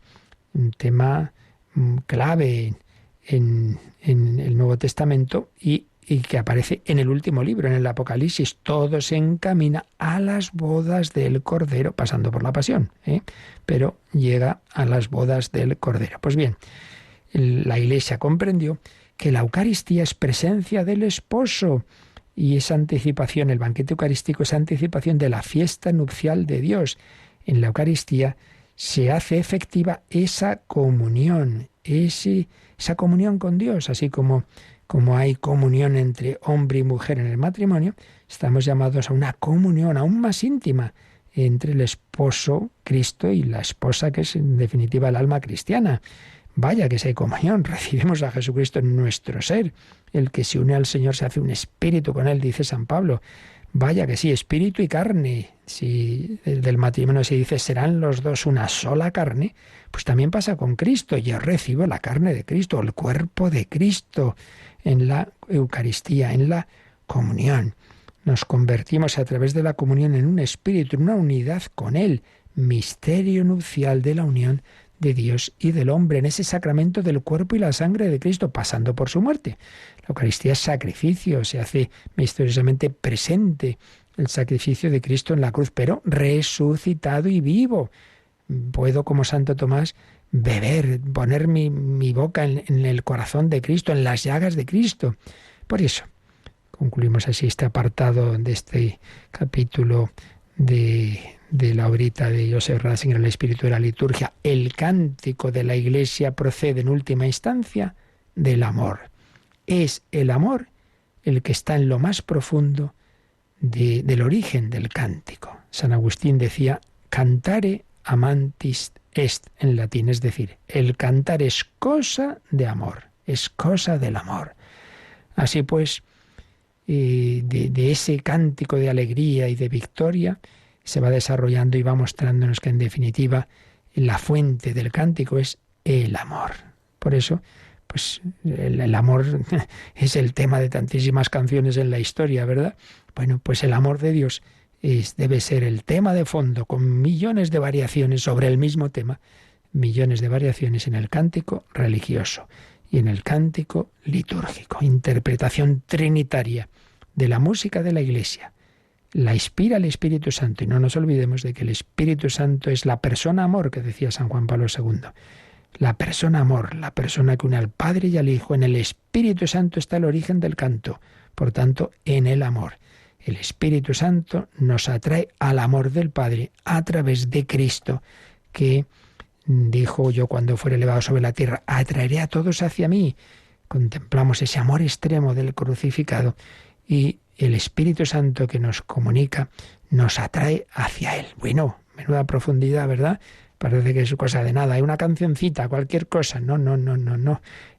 Speaker 2: Un tema clave en el Nuevo Testamento y que aparece en el último libro, en el Apocalipsis. Todo se encamina a las bodas del Cordero, pasando por la pasión, pero llega a las bodas del Cordero. Pues bien, la Iglesia comprendió que la Eucaristía es presencia del esposo y esa anticipación, el banquete eucarístico, esa anticipación de la fiesta nupcial de Dios. En la Eucaristía se hace efectiva esa comunión, esa comunión con Dios, así como hay comunión entre hombre y mujer en el matrimonio, estamos llamados a una comunión aún más íntima entre el esposo, Cristo, y la esposa, que es en definitiva el alma cristiana. Vaya que si hay comunión, recibimos a Jesucristo en nuestro ser. El que se une al Señor se hace un espíritu con Él, dice San Pablo. Vaya que sí, espíritu y carne. Si del matrimonio se dice serán los dos una sola carne, pues también pasa con Cristo. Yo recibo la carne de Cristo, el cuerpo de Cristo en la Eucaristía, en la comunión. Nos convertimos a través de la comunión en un espíritu, en una unidad con Él. Misterio nupcial de la unión de Dios y del hombre, en ese sacramento del cuerpo y la sangre de Cristo, pasando por su muerte. La Eucaristía es sacrificio, se hace misteriosamente presente el sacrificio de Cristo en la cruz, pero resucitado y vivo. Puedo, como Santo Tomás, beber, poner mi boca en el corazón de Cristo, en las llagas de Cristo. Por eso, concluimos así este apartado de este capítulo de de la obrita de Joseph Ratzinger, El espíritu de la liturgia. El cántico de la Iglesia procede en última instancia del amor. Es el amor el que está en lo más profundo del origen del cántico. San Agustín decía, cantare amantis est en latín, es decir, el cantar es cosa de amor, es cosa del amor. Así pues, de ese cántico de alegría y de victoria se va desarrollando y va mostrándonos que en definitiva la fuente del cántico es el amor. Por eso, pues el amor es el tema de tantísimas canciones en la historia, ¿verdad? Bueno, pues el amor de Dios debe ser el tema de fondo, con millones de variaciones sobre el mismo tema, millones de variaciones en el cántico religioso y en el cántico litúrgico. Interpretación trinitaria de la música de la Iglesia. La inspira el Espíritu Santo, y no nos olvidemos de que el Espíritu Santo es la persona amor que decía San Juan Pablo II. La persona amor, la persona que une al Padre y al Hijo. En el Espíritu Santo está el origen del canto, por tanto, en el amor. El Espíritu Santo nos atrae al amor del Padre a través de Cristo, que dijo: yo cuando fuere elevado sobre la tierra, atraeré a todos hacia mí. Contemplamos ese amor extremo del crucificado y el Espíritu Santo que nos comunica nos atrae hacia Él. Bueno, menuda profundidad, ¿verdad? Parece que es cosa de nada. Hay una cancioncita, cualquier cosa. No.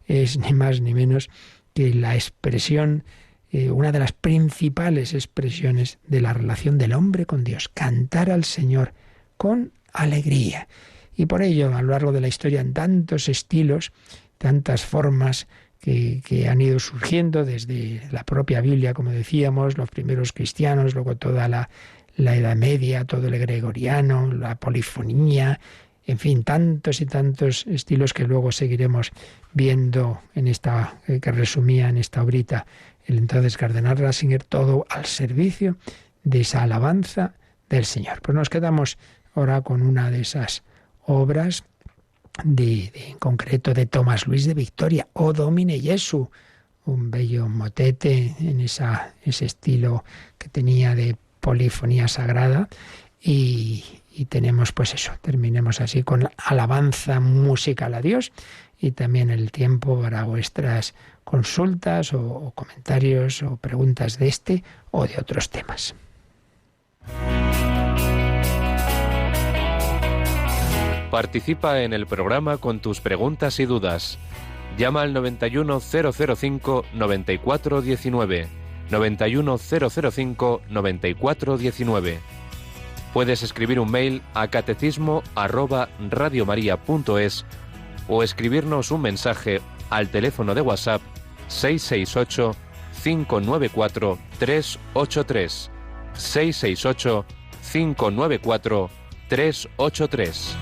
Speaker 2: Es ni más ni menos que la expresión, una de las principales expresiones de la relación del hombre con Dios. Cantar al Señor con alegría. Y por ello, a lo largo de la historia, en tantos estilos, tantas formas que han ido surgiendo desde la propia Biblia, como decíamos, los primeros cristianos, luego toda la Edad Media, todo el gregoriano, la polifonía, en fin, tantos y tantos estilos que luego seguiremos viendo en esta, que resumía en esta obrita el entonces cardenal Ratzinger, todo al servicio de esa alabanza del Señor. Pues nos quedamos ahora con una de esas obras en concreto de Tomás Luis de Victoria, O Domine Jesu, un bello motete en ese estilo que tenía de polifonía sagrada, y tenemos pues eso, terminemos así con la alabanza musical a Dios y también el tiempo para vuestras consultas o comentarios o preguntas de este o de otros temas.
Speaker 5: Participa en el programa con tus preguntas y dudas. Llama al 91005-9419. 91005-9419. Puedes escribir un mail a catecismo@radiomaria.es o escribirnos un mensaje al teléfono de WhatsApp 668 594 383. 668 594 383.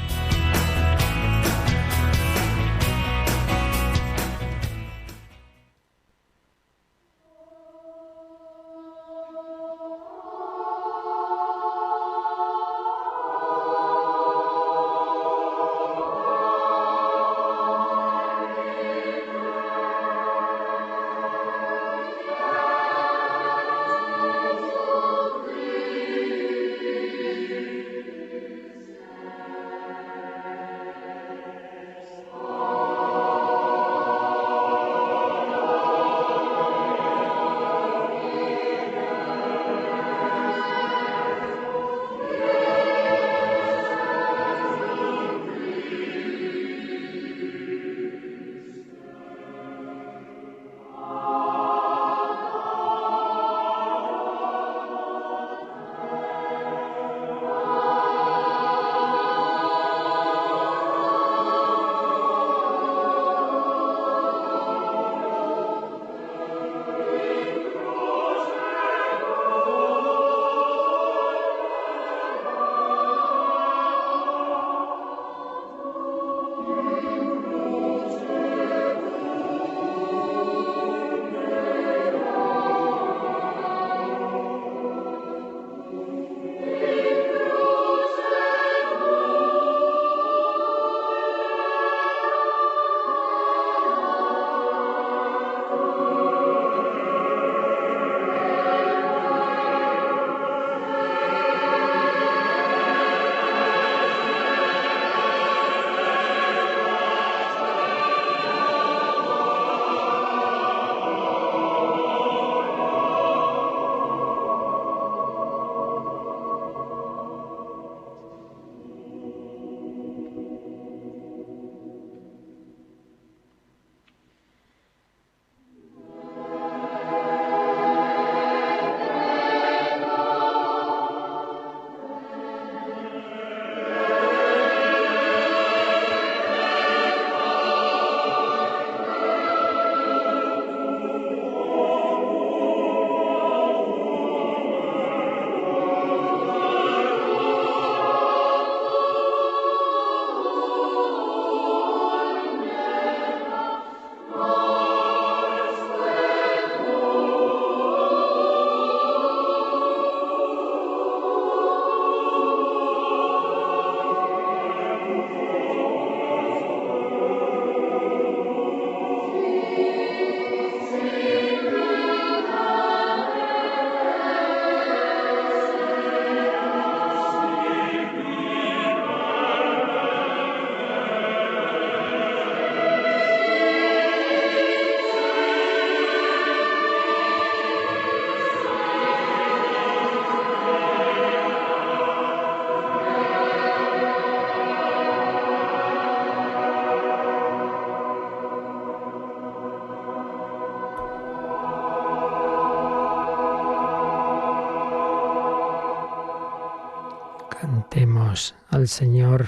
Speaker 2: Alabemos al Señor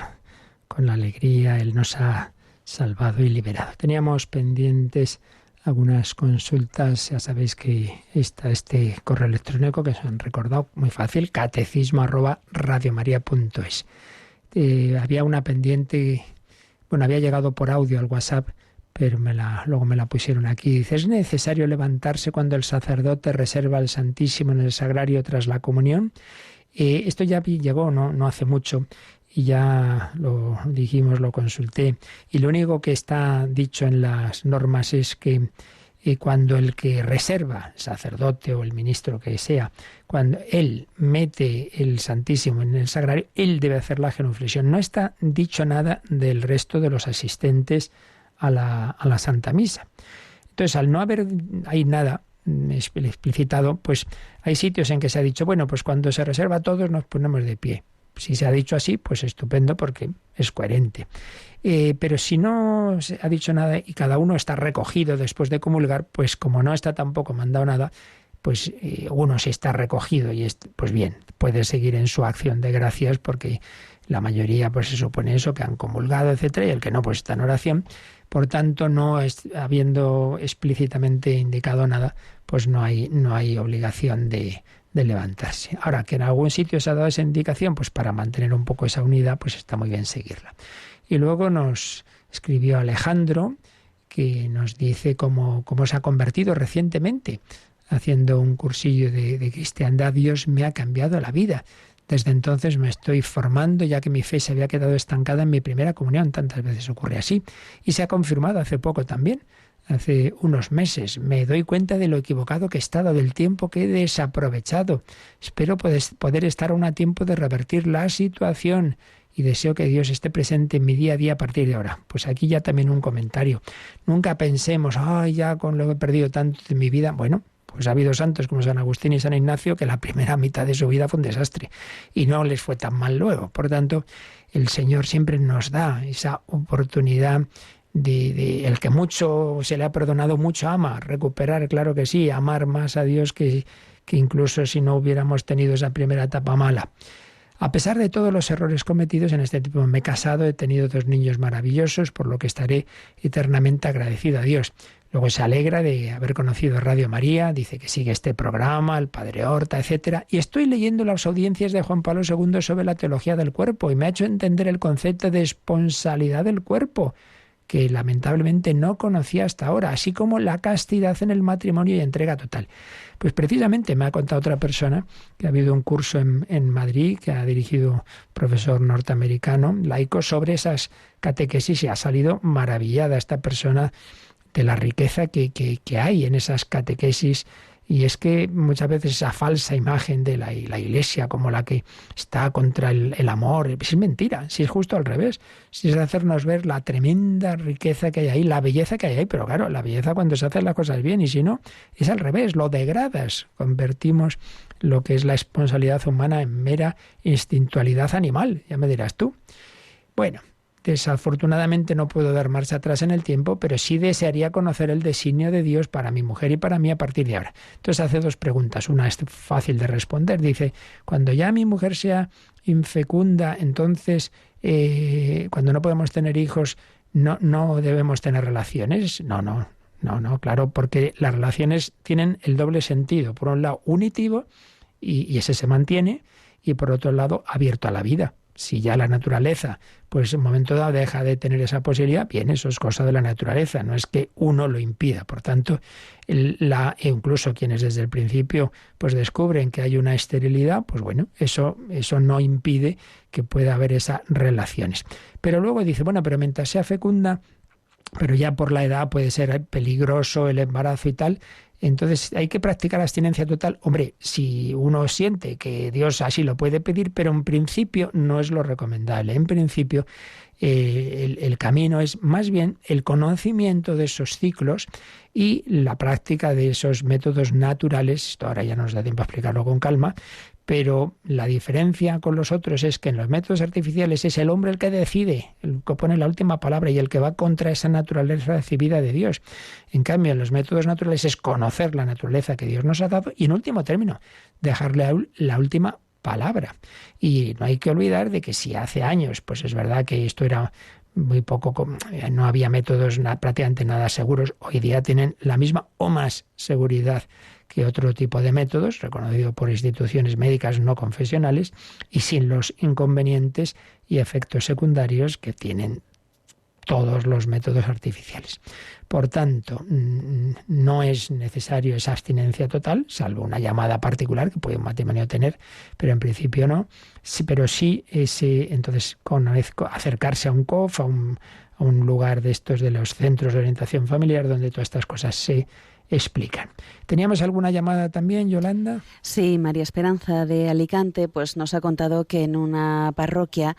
Speaker 2: con la alegría, Él nos ha salvado y liberado. Teníamos pendientes algunas consultas, ya sabéis que está este correo electrónico que os han recordado, muy fácil, catecismo@radiomaria.es. Había una pendiente, bueno, había llegado por audio al WhatsApp, pero luego me la pusieron aquí. Dice, ¿es necesario levantarse cuando el sacerdote reserva el Santísimo en el sagrario tras la comunión? Esto ya llegó no hace mucho y ya lo dijimos, lo consulté. Y lo único que está dicho en las normas es que cuando el que reserva, el sacerdote o el ministro que sea, cuando él mete el Santísimo en el sagrario, él debe hacer la genuflexión. No está dicho nada del resto de los asistentes a la Santa Misa. Entonces, al no haber ahí nada explicitado, pues hay sitios en que se ha dicho, bueno, pues cuando se reserva a todos nos ponemos de pie. Si se ha dicho así, pues estupendo porque es coherente. Pero si no se ha dicho nada y cada uno está recogido después de comulgar, pues como no está tampoco mandado nada, pues uno sí está recogido y pues bien, puede seguir en su acción de gracias porque la mayoría pues se supone eso, que han comulgado, etcétera, y el que no, pues está en oración. Por tanto, no habiendo explícitamente indicado nada, pues no hay obligación de levantarse. Ahora, que en algún sitio se ha dado esa indicación, pues para mantener un poco esa unidad, pues está muy bien seguirla. Y luego nos escribió Alejandro, que nos dice cómo se ha convertido recientemente, haciendo un cursillo de cristiandad. Dios me ha cambiado la vida. Desde entonces me estoy formando, ya que mi fe se había quedado estancada en mi primera comunión. Tantas veces ocurre así. Y se ha confirmado hace poco también, hace unos meses. Me doy cuenta de lo equivocado que he estado, del tiempo que he desaprovechado. Espero poder estar aún a tiempo de revertir la situación y deseo que Dios esté presente en mi día a día a partir de ahora. Pues aquí ya también un comentario. Nunca pensemos, ya con lo que he perdido tanto de mi vida. Bueno, pues ha habido santos como San Agustín y San Ignacio que la primera mitad de su vida fue un desastre y no les fue tan mal luego. Por tanto, el Señor siempre nos da esa oportunidad de el que mucho se le ha perdonado, mucho ama. Recuperar, claro que sí, amar más a Dios que incluso si no hubiéramos tenido esa primera etapa mala. A pesar de todos los errores cometidos en este tiempo, me he casado, he tenido 2 niños maravillosos, por lo que estaré eternamente agradecido a Dios. Luego se alegra de haber conocido Radio María, dice que sigue este programa, el Padre Horta, etcétera. Y estoy leyendo las audiencias de Juan Pablo II sobre la teología del cuerpo y me ha hecho entender el concepto de esponsalidad del cuerpo, que lamentablemente no conocía hasta ahora, así como la castidad en el matrimonio y entrega total. Pues precisamente me ha contado otra persona que ha habido un curso en Madrid que ha dirigido un profesor norteamericano, laico, sobre esas catequesis y ha salido maravillada esta persona de la riqueza que hay en esas catequesis. Y es que muchas veces esa falsa imagen de la Iglesia como la que está contra el amor, es mentira, si es justo al revés, si es hacernos ver la tremenda riqueza que hay ahí, la belleza que hay ahí, pero claro, la belleza cuando se hacen las cosas bien y si no, es al revés, lo degradas, convertimos lo que es la esponsalidad humana en mera instintualidad animal, ya me dirás tú. Bueno, desafortunadamente no puedo dar marcha atrás en el tiempo, pero sí desearía conocer el designio de Dios para mi mujer y para mí a partir de ahora. Entonces hace 2 preguntas. Una es fácil de responder. Dice, cuando ya mi mujer sea infecunda, entonces cuando no podemos tener hijos, no debemos tener relaciones. No, claro, porque las relaciones tienen el doble sentido. Por un lado, unitivo, y ese se mantiene, y por otro lado, abierto a la vida. Si ya la naturaleza, pues en un momento dado deja de tener esa posibilidad, bien, eso es cosa de la naturaleza, no es que uno lo impida. Por tanto, incluso quienes desde el principio pues descubren que hay una esterilidad, pues bueno, eso no impide que pueda haber esas relaciones. Pero luego dice, bueno, pero mientras sea fecunda, pero ya por la edad puede ser peligroso el embarazo y tal. Entonces, ¿hay que practicar abstinencia total? Hombre, si uno siente que Dios así lo puede pedir, pero en principio no es lo recomendable. En principio, el camino es más bien el conocimiento de esos ciclos y la práctica de esos métodos naturales. Esto ahora ya no nos da tiempo a explicarlo con calma, pero la diferencia con los otros es que en los métodos artificiales es el hombre el que decide, el que pone la última palabra y el que va contra esa naturaleza recibida de Dios. En cambio, en los métodos naturales es conocer la naturaleza que Dios nos ha dado y, en último término, dejarle la última palabra. Y no hay que olvidar de que si hace años, pues es verdad que esto era muy poco, no había métodos prácticamente nada seguros, hoy día tienen la misma o más seguridad que otro tipo de métodos, reconocido por instituciones médicas no confesionales, y sin los inconvenientes y efectos secundarios que tienen todos los métodos artificiales. Por tanto, no es necesario esa abstinencia total, salvo una llamada particular que puede un matrimonio tener, pero en principio no. Sí, pero sí entonces acercarse a un COF, a un lugar de estos de los centros de orientación familiar donde todas estas cosas se explican. ¿Teníamos alguna llamada también, Yolanda?
Speaker 3: Sí, María Esperanza de Alicante pues nos ha contado que en una parroquia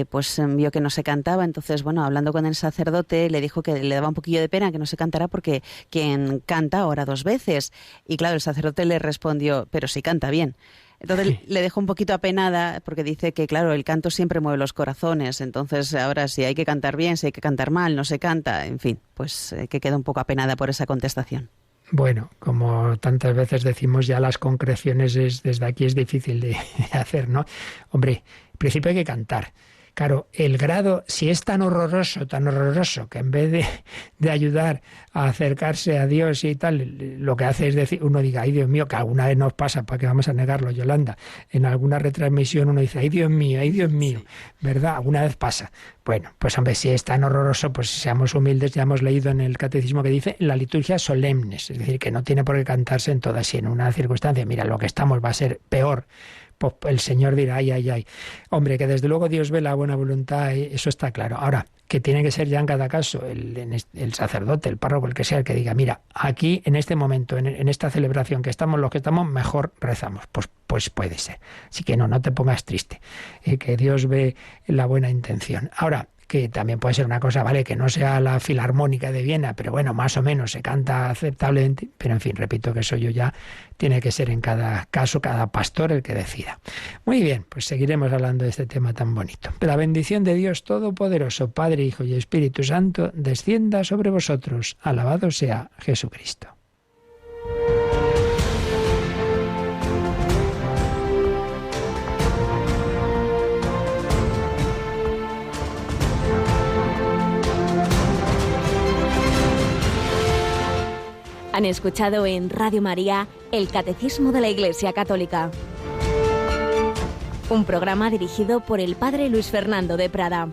Speaker 3: pues vio que no se cantaba, entonces bueno, hablando con el sacerdote le dijo que le daba un poquillo de pena que no se cantara porque quien canta ora 2 veces, y claro, el sacerdote le respondió, pero si canta bien. Entonces le dejó un poquito apenada porque dice que, claro, el canto siempre mueve los corazones. Entonces ahora si hay que cantar bien, si hay que cantar mal, no se canta. En fin, pues que queda un poco apenada por esa contestación.
Speaker 2: Bueno, como tantas veces decimos, ya las concreciones desde aquí es difícil de hacer, ¿no? Hombre, en principio hay que cantar. Claro, el grado, si es tan horroroso, que en vez de ayudar a acercarse a Dios y tal, lo que hace es decir, uno diga, ay Dios mío, que alguna vez nos pasa, ¿para qué vamos a negarlo, Yolanda? En alguna retransmisión uno dice, ay Dios mío, ¿verdad? Alguna vez pasa. Bueno, pues hombre, si es tan horroroso, pues seamos humildes, ya hemos leído en el catecismo que dice la liturgia solemnes, es decir, que no tiene por qué cantarse en todas, si en una circunstancia, mira, lo que estamos va a ser peor, pues el Señor dirá, ay. Hombre, que desde luego Dios ve la buena voluntad, eso está claro. Ahora, que tiene que ser ya en cada caso el sacerdote, el párroco, el que sea, el que diga, mira, aquí en este momento, en esta celebración que estamos, los que estamos, mejor rezamos. Pues puede ser. Así que no te pongas triste, que Dios ve la buena intención. Ahora, que también puede ser una cosa, vale, que no sea la Filarmónica de Viena, pero bueno, más o menos se canta aceptablemente, pero en fin, repito que eso ya tiene que ser en cada caso, cada pastor el que decida. Muy bien, pues seguiremos hablando de este tema tan bonito. La bendición de Dios Todopoderoso, Padre, Hijo y Espíritu Santo, descienda sobre vosotros. Alabado sea Jesucristo.
Speaker 1: Han escuchado en Radio María el Catecismo de la Iglesia Católica, un programa dirigido por el Padre Luis Fernando de Prada.